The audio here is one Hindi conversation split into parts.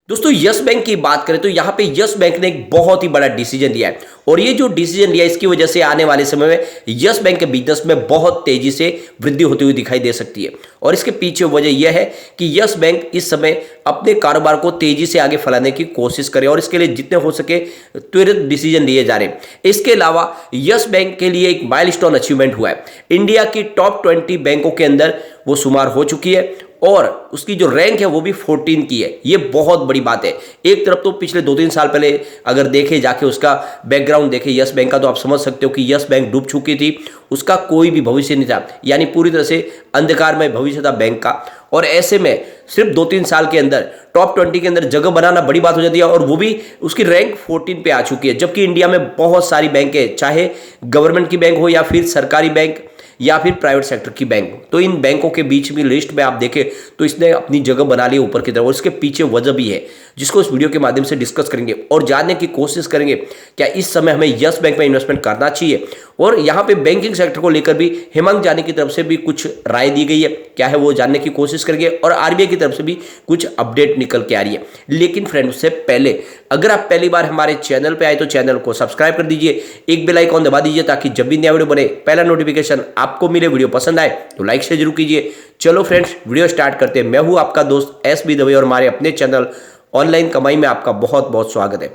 दोस्तों यस बैंक की बात करें तो यहाँ पे यस बैंक ने एक बहुत ही बड़ा डिसीजन लिया है और ये जो डिसीजन लिया है इसकी वजह से आने वाले समय में यस बैंक के बिजनेस में बहुत तेजी से वृद्धि होती हुई दिखाई दे सकती है। और इसके पीछे वजह यह है कि यस बैंक इस समय अपने कारोबार को तेजी से आगे फैलाने की कोशिश करे और इसके लिए जितने हो सके त्वरित डिसीजन लिए जा रहे हैं। इसके अलावा यस बैंक के लिए एक माइलस्टोन अचीवमेंट हुआ है। इंडिया की टॉप 20 बैंकों के अंदर वो शुमार हो चुकी है और उसकी जो रैंक है वो भी 14 की है। ये बहुत बड़ी बात है। एक तरफ तो पिछले 2-3 साल पहले अगर देखे जाके उसका बैकग्राउंड देखे यस बैंक का तो आप समझ सकते हो कि यस बैंक डूब चुकी थी, उसका कोई भी भविष्य नहीं था, यानी पूरी तरह से अंधकार में भविष्य था बैंक का। और ऐसे में सिर्फ 2-3 साल के अंदर टॉप 20 के अंदर जगह बनाना बड़ी बात हो जाती है और वो भी उसकी रैंक 14 पे आ चुकी है। जबकि इंडिया में बहुत सारी बैंक है, चाहे गवर्नमेंट की बैंक हो या फिर सरकारी बैंक या फिर प्राइवेट सेक्टर की बैंक, तो इन बैंकों के बीच में लिस्ट में आप देखें तो इसने अपनी जगह बना ली ऊपर की तरफ। और इसके पीछे वजह भी है जिसको इस वीडियो के माध्यम से डिस्कस करेंगे और जानने की कोशिश करेंगे क्या इस समय हमें यस बैंक में इन्वेस्टमेंट करना चाहिए। और यहाँ पे बैंकिंग सेक्टर को लेकर भी हेमंत जानी की तरफ से भी कुछ राय दी गई है, क्या है वो जानने की कोशिश करेंगे। और आरबीआई की तरफ से भी कुछ अपडेट निकल के आ रही है। लेकिन फ्रेंड उससे पहले अगर आप पहली बार हमारे चैनल पे आए तो चैनल को सब्सक्राइब कर दीजिए, एक बेल आइकॉन दबा दीजिए ताकि जब भी नया वीडियो बने पहला नोटिफिकेशन आपको मिले। वीडियो पसंद आए तो लाइक शेयर जरूर कीजिए। चलो फ्रेंड्स वीडियो स्टार्ट करते हैं। मैं हूं आपका दोस्त एस बी दवे और हमारे अपने चैनल ऑनलाइन कमाई में आपका बहुत बहुत स्वागत है।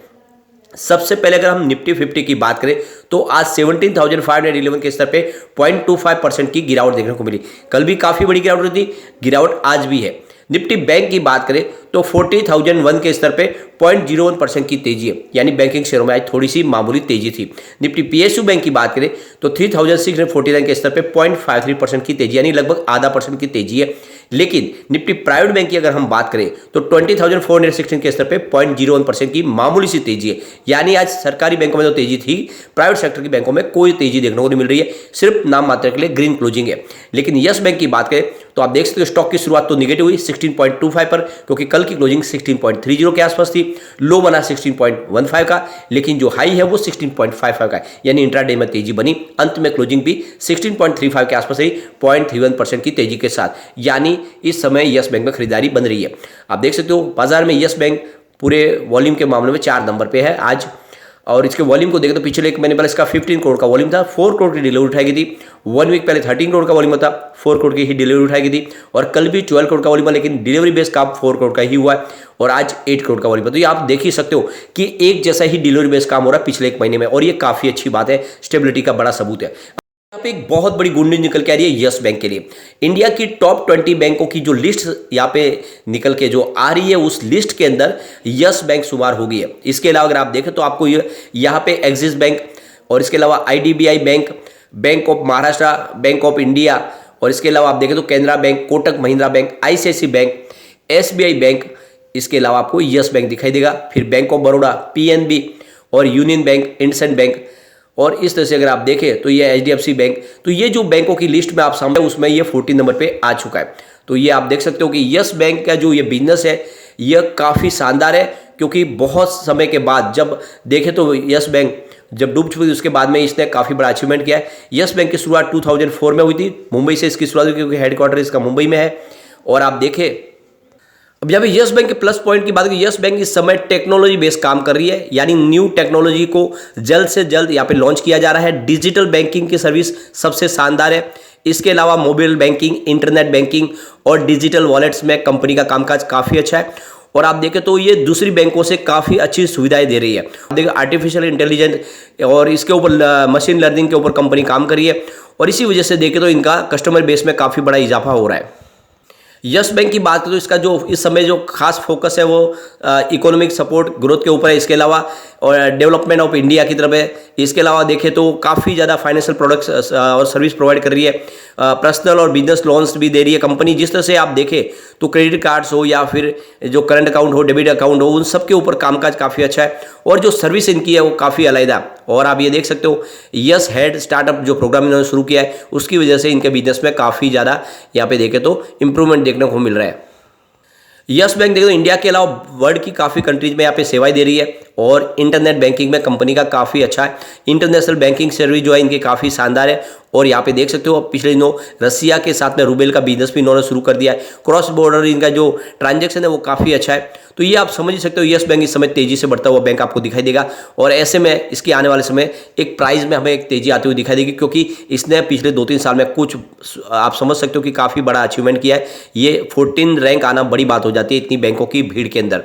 सबसे पहले अगर हम निफ्टी 50 की बात करें तो आज 17,511 के स्तर पे 0.25% की गिरावट देखने को मिली। कल भी काफी बड़ी गिरावट हुई थी, गिरावट आज भी है। निफ्टी बैंक की बात करें तो 40,001 के स्तर पे 0.01% की तेजी है, यानी बैंकिंग शेयरों में आज थोड़ी सी मामूली तेजी थी। निफ्टी पीएसयू बैंक की बात करें तो 3,649 के स्तर पे 0.53% की तेजी, यानी लगभग आधा % की तेजी है। लेकिन निफ्टी प्राइवेट बैंक की अगर हम बात करें तो 20,416 के स्तर पे 0.01% की मामूली सी तेजी है, यानी आज सरकारी बैंकों में तो तेजी थी, प्राइवेट सेक्टर की बैंकों में कोई तेजी देखने को नहीं मिल रही है, सिर्फ नाम मात्र के लिए ग्रीन क्लोजिंग है। लेकिन यस बैंक की बात करें तो आप देख सकते हो स्टॉक की शुरुआत तो निगेटिव हुई 16.25 पर, क्योंकि कल की क्लोजिंग 16.30 के आसपास थी, लो बना 16.15 का, लेकिन जो हाई है वो 16.55 का है, यानी इंट्राडे में तेजी बनी। अंत में क्लोजिंग भी 16.35 के आसपास ही 0.31% की तेजी के साथ, यानी इस समय यस बैंक में खरीदारी बन रही है। आप देख सकते हो बाजार में यस बैंक पूरे वॉल्यूम के मामले में 4 नंबर पे है आज। और इसके वॉल्यूम को देखें तो पिछले एक महीने पहले इसका 15 करोड़ का वॉल्यूम था, 4 करोड़ की डिलीवरी उठाई गई थी। 1 वीक पहले 13 करोड़ का वॉल्यूम था, 4 करोड़ की ही डिलीवरी उठाई गई थी। और कल भी 12 करोड़ का वॉल्यूम है, लेकिन डिलीवरी बेस काम 4 करोड़ का ही हुआ है और आज 8 करोड़ का वॉल्यूम है। तो ये आप देख ही सकते हो कि एक जैसा ही डिलीवरी बेस काम हो रहा है पिछले एक महीने में, और ये काफी अच्छी बात है, स्टेबिलिटी का बड़ा सबूत है। यहाँ पे एक बहुत बड़ी गुड न्यूज निकल के आ रही है यस बैंक के लिए। इंडिया की टॉप 20 बैंकों की जो लिस्ट यहाँ पे निकल के जो आ रही है उस लिस्ट के अंदर यस बैंक शुमार हो गई है। इसके अलावा अगर आप देखें तो आपको यहाँ पे एक्सिस बैंक और इसके अलावा IDBI bank, bank of Maharashtra, bank of India, और इसके अलावा आप देखें तो Canara bank, Kotak Mahindra bank, ICIC bank, SBI bank, इसके अलावा आपको यस बैंक दिखाई देगा। फिर बैंक ऑफ बड़ौदा, पीएनबी और यूनियन बैंक, इंडसइंड बैंक, और इस तरह से अगर आप देखें तो ये एचडीएफसी बैंक, तो ये जो बैंकों की लिस्ट में आप सामने उसमें ये 14 नंबर पे आ चुका है। तो ये आप देख सकते हो कि यस बैंक का जो ये बिजनेस है ये काफ़ी शानदार है, क्योंकि बहुत समय के बाद जब देखें तो यस बैंक जब डूब चुकी थी उसके बाद में इसने काफ़ी बड़ा अचीवमेंट किया है। यस बैंक की शुरुआत 2004 में हुई थी, मुंबई से इसकी शुरुआत हुई क्योंकि हेडक्वार्टर इसका मुंबई में है। और आप देखें अब जब यस बैंक के प्लस पॉइंट की बात करें, यस बैंक इस समय टेक्नोलॉजी बेस्ड काम कर रही है, यानी न्यू टेक्नोलॉजी को जल्द से जल्द यहाँ पे लॉन्च किया जा रहा है। डिजिटल बैंकिंग की सर्विस सबसे शानदार है। इसके अलावा मोबाइल बैंकिंग, इंटरनेट बैंकिंग और डिजिटल वॉलेट्स में कंपनी का कामकाज काफ़ी अच्छा है। और आप देखें तो ये दूसरी बैंकों से काफ़ी अच्छी सुविधाएं दे रही है। देखिए आर्टिफिशियल इंटेलिजेंस और इसके ऊपर मशीन लर्निंग के ऊपर कंपनी काम कर रही है, और इसी वजह से देखें तो इनका कस्टमर बेस में काफ़ी बड़ा इजाफा हो रहा है। यस बैंक की बात करें तो इसका जो इस समय जो खास फोकस है वो इकोनॉमिक सपोर्ट ग्रोथ के ऊपर है। इसके अलावा और डेवलपमेंट ऑफ इंडिया की तरफ है। इसके अलावा देखें तो काफ़ी ज़्यादा फाइनेंशियल प्रोडक्ट्स और सर्विस प्रोवाइड कर रही है। पर्सनल और बिजनेस लोन्स भी दे रही है कंपनी। जिस तरह से आप देखें तो क्रेडिट कार्ड्स हो या फिर जो करंट अकाउंट हो, डेबिट अकाउंट हो, उन सब के ऊपर कामकाज काफ़ी अच्छा है, और जो सर्विस इनकी है वो काफ़ी अलग। और आप ये देख सकते हो यस हेड स्टार्टअप जो प्रोग्राम इन्होंने शुरू किया है उसकी वजह से इनके बिजनेस में काफ़ी ज़्यादा यहाँ पे देखें तो इंप्रूवमेंट देखने को मिल रहा है। यस बैंक देखो इंडिया के अलावा वर्ल्ड की काफ़ी कंट्रीज में यहाँ पे सेवाएं दे रही है, और इंटरनेट बैंकिंग में कंपनी का काफ़ी अच्छा है। इंटरनेशनल बैंकिंग सर्विस जो है इनकी काफ़ी शानदार है। और यहाँ पे देख सकते हो पिछले दिनों रसिया के साथ में रूबेल का बिजनेस भी इन्होंने शुरू कर दिया है। क्रॉस बॉर्डर इनका जो ट्रांजैक्शन है वो काफ़ी अच्छा है। तो ये आप समझ ही सकते हो यस बैंक इस समय तेजी से बढ़ता हुआ बैंक आपको दिखाई देगा। और ऐसे में इसके आने वाले समय एक प्राइस में हमें एक तेजी आती हुई दिखाई देगी, क्योंकि इसने पिछले 2-3 साल में कुछ आप समझ सकते हो कि काफ़ी बड़ा अचीवमेंट किया है। ये 14 रैंक आना बड़ी बात हो जाती है इतनी बैंकों की भीड़ के अंदर।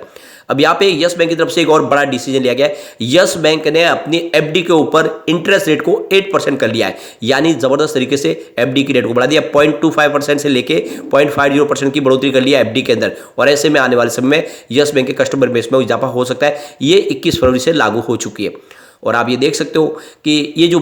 अब यहाँ पे यस बैंक की तरफ से एक और बड़ा डिसीजन लिया गया है। यस बैंक ने अपनी एफडी के ऊपर इंटरेस्ट रेट को 8% कर लिया है, यानी जबरदस्त तरीके से एफडी की रेट को बढ़ा दिया। 0.25% से लेके 0.50% की बढ़ोतरी कर लिया एफडी के अंदर। और ऐसे में आने वाले समय में यस बैंक के कस्टमर बेस में इजाफा हो सकता है। ये 21 फरवरी से लागू हो चुकी है। और आप ये देख सकते हो कि ये जो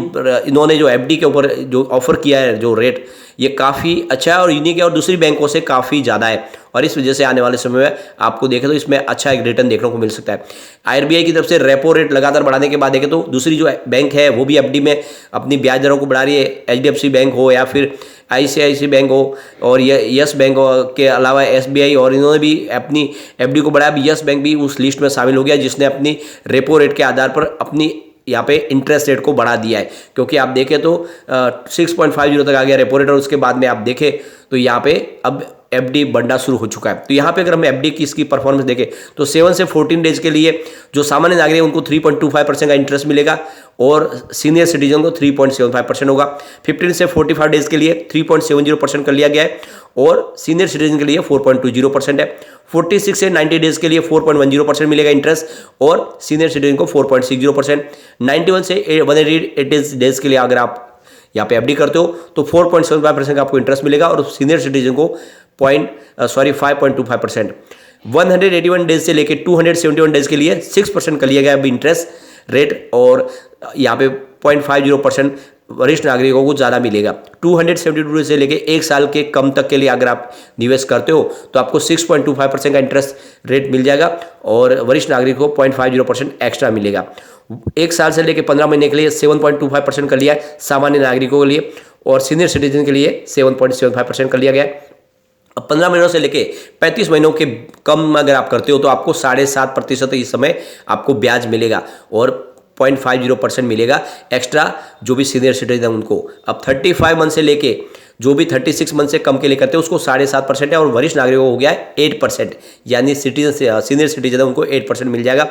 इन्होंने जो एफडी के ऊपर जो ऑफर किया है जो रेट, ये काफ़ी अच्छा है और यूनिक है और दूसरी बैंकों से काफ़ी ज़्यादा है। और इस वजह से आने वाले समय में आपको देखें तो इसमें अच्छा एक रिटर्न देखने को मिल सकता है। आरबीआई की तरफ से रेपो रेट लगातार बढ़ाने के बाद देखें तो दूसरी जो बैंक है वो भी एफडी में अपनी ब्याज दरों को बढ़ा रही है। एचडीएफसी बैंक हो या फिर आईसीआईसी बैंक हो और यस बैंक के अलावा एसबीआई, और इन्होंने भी अपनी एफडी को बढ़ाया। यस बैंक भी उस लिस्ट में शामिल हो गया जिसने अपनी रेपो रेट के आधार पर अपनी यहाँ पे इंटरेस्ट रेट को बढ़ा दिया है। क्योंकि आप देखें तो 6.50 तक आ गया रेपो रेट और उसके बाद में आप देखें तो यहाँ पे अब एफडी बढ़ना शुरू हो चुका है। तो यहाँ पे अगर हम एफडी की इसकी परफॉर्मेंस देखें तो 7 से 14 डेज के लिए जो सामान्य नागरिक है उनको 3.25% का इंटरेस्ट मिलेगा और सीनियर सिटीजन को 3.75% होगा। 15 से 45 डेज के लिए 3.70% कर लिया गया है और सीनियर सिटीजन के लिए 4.20% है। 46 से 90 डेज के लिए 4.10% मिलेगा इंटरेस्ट और सीनियर सिटीजन को 4.60%। 91 से 180 डेज के लिए अगर आप यहाँ पे एफडी करते हो तो 4.75% का आपको इंटरेस्ट मिलेगा और सीनियर सिटीजन को 5.25%। 181 डेज से लेके 271 डेज के लिए 6% कर लिया गया अभी इंटरेस्ट रेट और यहाँ पे 0.50% वरिष्ठ नागरिकों को ज़्यादा मिलेगा। 272 से लेके 1 साल के कम तक के लिए अगर आप निवेश करते हो तो आपको 6.25% का इंटरेस्ट रेट मिल जाएगा और वरिष्ठ नागरिकों को 0.50% एक्स्ट्रा मिलेगा। 1 साल से लेके 15 महीने के लिए 7.25% कर लिया है सामान्य नागरिकों के लिए और सीनियर सिटीजन के लिए 7.75% कर लिया गया है। अब 15 महीनों से लेके 35 महीनों के कम अगर आप करते हो तो आपको 7.5% इस समय आपको ब्याज मिलेगा और 0.50% मिलेगा एक्स्ट्रा जो भी सीनियर सिटीजन है उनको। अब 35 मंथ से लेके जो भी 36 मंथ से कम के लिए करते हैं उसको 7.5% है और वरिष्ठ नागरिकों को हो गया है 8%, यानी सीनियर सिटीजन है उनको 8% मिल जाएगा।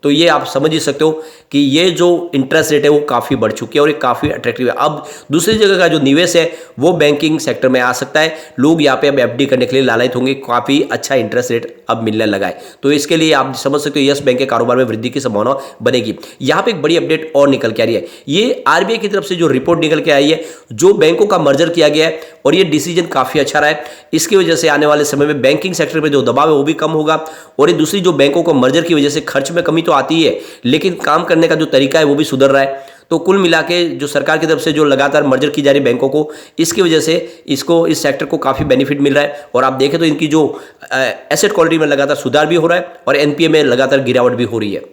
तो ये आप समझ ही सकते हो कि ये जो इंटरेस्ट रेट है वो काफ़ी बढ़ चुकी है और ये काफ़ी अट्रैक्टिव है। अब दूसरी जगह का जो निवेश है वो बैंकिंग सेक्टर में आ सकता है। लोग यहाँ पे अब एफडी करने के लिए लालच होंगे, काफ़ी अच्छा इंटरेस्ट रेट अब मिलने लगा है। तो इसके लिए आप समझ सकते हो यस बैंक के कारोबार में वृद्धि की संभावना बनेगी। यहाँ पे एक बड़ी अपडेट और निकल के आ रही है। ये आरबीआई की तरफ से जो रिपोर्ट निकल के आई है, जो बैंकों का मर्जर किया गया है और ये डिसीजन काफ़ी अच्छा रहा है। इसकी वजह से आने वाले समय में बैंकिंग सेक्टर पर जो दबाव है वो भी कम होगा और ये दूसरी जो बैंकों को मर्जर की वजह से खर्च में कमी तो आती है लेकिन काम करने का जो तरीका है वो भी सुधर रहा है। तो कुल मिला के जो सरकार की तरफ से जो लगातार मर्जर की जा रही बैंकों को, इसकी वजह से इसको इस सेक्टर को काफ़ी बेनिफिट मिल रहा है। और आप देखें तो इनकी जो एसेट क्वालिटी में लगातार सुधार भी हो रहा है और एनपीए में लगातार गिरावट भी हो रही है।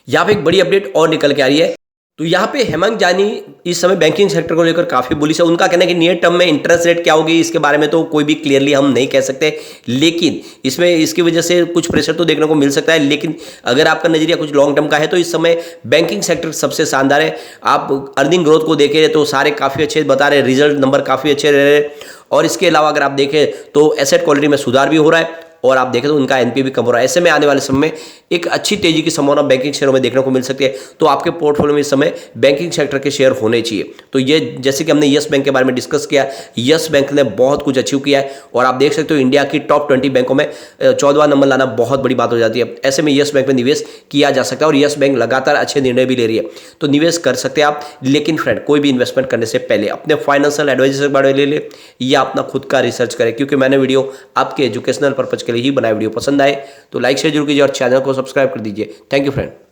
यहाँ पे एक बड़ी अपडेट और निकल के आ रही है। तो यहाँ पे हेमंत जानी इस समय बैंकिंग सेक्टर को लेकर काफ़ी बुलिश है। उनका कहना है कि नियर टर्म में इंटरेस्ट रेट क्या होगी इसके बारे में तो कोई भी क्लियरली हम नहीं कह सकते, लेकिन इसमें इसकी वजह से कुछ प्रेशर तो देखने को मिल सकता है। लेकिन अगर आपका नजरिया कुछ लॉन्ग टर्म का है तो इस समय बैंकिंग सेक्टर सबसे शानदार है। आप अर्निंग ग्रोथ को देखें तो सारे काफ़ी अच्छे बता रहे, रिजल्ट नंबर काफ़ी अच्छे रह रहे और इसके अलावा अगर आप देखें तो एसेट क्वालिटी में सुधार भी हो रहा है और आप देखें तो उनका एनपीए भी कम हो रहा है। ऐसे में आने वाले समय में एक अच्छी तेजी की संभावना बैंकिंग शेयरों में देखने को मिल सकती है। तो आपके पोर्टफोलियो में इस समय बैंकिंग सेक्टर के शेयर होने चाहिए। तो ये जैसे कि हमने यस बैंक के बारे में डिस्कस किया, यस बैंक ने बहुत कुछ अचीव किया है और आप देख सकते हो इंडिया की टॉप 20 बैंकों में 14वां नंबर लाना बहुत बड़ी बात हो जाती है। ऐसे में यस बैंक में निवेश किया जा सकता है और यस बैंक लगातार अच्छे निर्णय भी ले रही है, तो निवेश कर सकते हैं आप। लेकिन फ्रेंड, कोई भी इन्वेस्टमेंट करने से पहले अपने फाइनेंशियल एडवाइजर के बारे में ले ले या अपना खुद का रिसर्च करें, क्योंकि मैंने वीडियो आपके एजुकेशनल पर्पज के लिए ही बनाया। वीडियो पसंद आए तो लाइक शेयर जरूर कीजिए और चैनल को सब्सक्राइब कर दीजिए। Thank you friend.